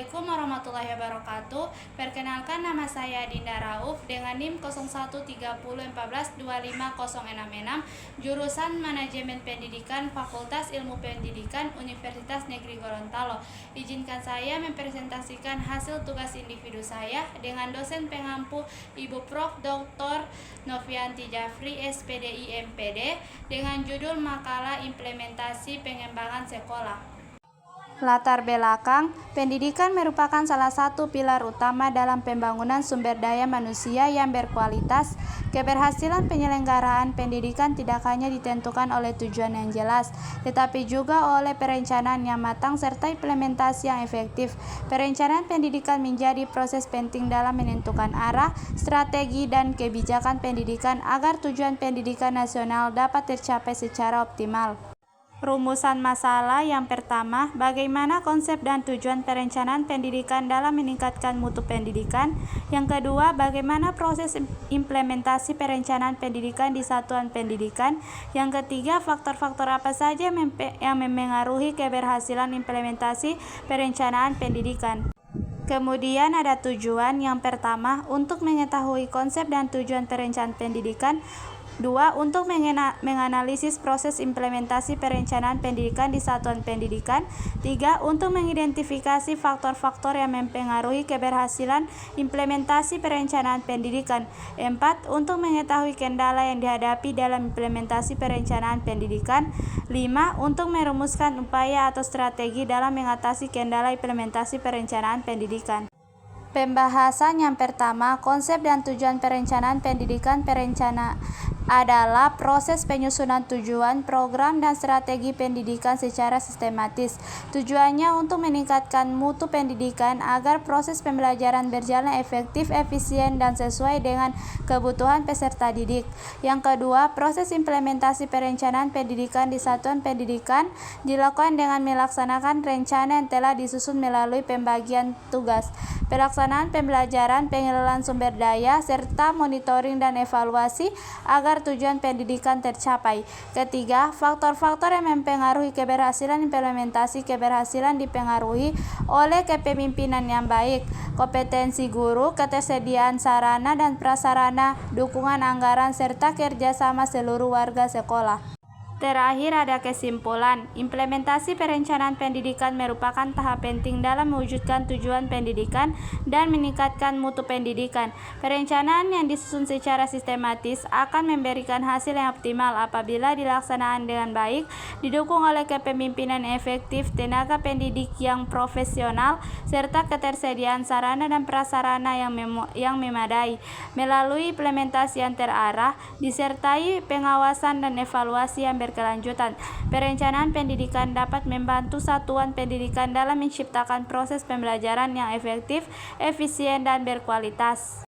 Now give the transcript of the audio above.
Assalamualaikum warahmatullahi wabarakatuh. Perkenalkan, nama saya Dinda Rauf dengan NIM 013014250666, jurusan Manajemen Pendidikan, Fakultas Ilmu Pendidikan, Universitas Negeri Gorontalo. Izinkan saya mempresentasikan hasil tugas individu saya dengan dosen pengampu Ibu Prof. Dr. Novianti Jafri, SPDI MPD, dengan judul makalah implementasi pengembangan sekolah. Latar belakang, pendidikan merupakan salah satu pilar utama dalam pembangunan sumber daya manusia yang berkualitas. Keberhasilan penyelenggaraan pendidikan tidak hanya ditentukan oleh tujuan yang jelas, tetapi juga oleh perencanaan yang matang serta implementasi yang efektif. Perencanaan pendidikan menjadi proses penting dalam menentukan arah, strategi, dan kebijakan pendidikan agar tujuan pendidikan nasional dapat tercapai secara optimal. Rumusan masalah yang pertama, bagaimana konsep dan tujuan perencanaan pendidikan dalam meningkatkan mutu pendidikan. Yang kedua, bagaimana proses implementasi perencanaan pendidikan di satuan pendidikan. Yang ketiga, faktor-faktor apa saja yang memengaruhi keberhasilan implementasi perencanaan pendidikan. Kemudian ada tujuan. Yang pertama, untuk mengetahui konsep dan tujuan perencanaan pendidikan. 2. Untuk menganalisis proses implementasi perencanaan pendidikan di satuan pendidikan. 3. Untuk mengidentifikasi faktor-faktor yang mempengaruhi keberhasilan implementasi perencanaan pendidikan. 4. Untuk mengetahui kendala yang dihadapi dalam implementasi perencanaan pendidikan. 5. Untuk merumuskan upaya atau strategi dalam mengatasi kendala implementasi perencanaan pendidikan. Pembahasan yang pertama, konsep dan tujuan perencanaan pendidikan. Perencana adalah proses penyusunan tujuan, program, dan strategi pendidikan secara sistematis. Tujuannya untuk meningkatkan mutu pendidikan agar proses pembelajaran berjalan efektif, efisien, dan sesuai dengan kebutuhan peserta didik. Yang kedua, proses implementasi perencanaan pendidikan di satuan pendidikan dilakukan dengan melaksanakan rencana yang telah disusun melalui pembagian tugas, pelaksanaan pembelajaran, pengelolaan sumber daya, serta monitoring dan evaluasi agar tujuan pendidikan tercapai. Ketiga, faktor-faktor yang mempengaruhi keberhasilan implementasi. Keberhasilan dipengaruhi oleh kepemimpinan yang baik, kompetensi guru, ketersediaan sarana dan prasarana, dukungan anggaran, serta kerjasama seluruh warga sekolah. Terakhir ada kesimpulan. Implementasi perencanaan pendidikan merupakan tahap penting dalam mewujudkan tujuan pendidikan dan meningkatkan mutu pendidikan. Perencanaan yang disusun secara sistematis akan memberikan hasil yang optimal apabila dilaksanakan dengan baik, didukung oleh kepemimpinan efektif, tenaga pendidik yang profesional, serta ketersediaan sarana dan prasarana yang memadai. Melalui implementasi yang terarah, disertai pengawasan dan evaluasi yang berkelanjutan, perencanaan pendidikan dapat membantu satuan pendidikan dalam menciptakan proses pembelajaran yang efektif, efisien, dan berkualitas.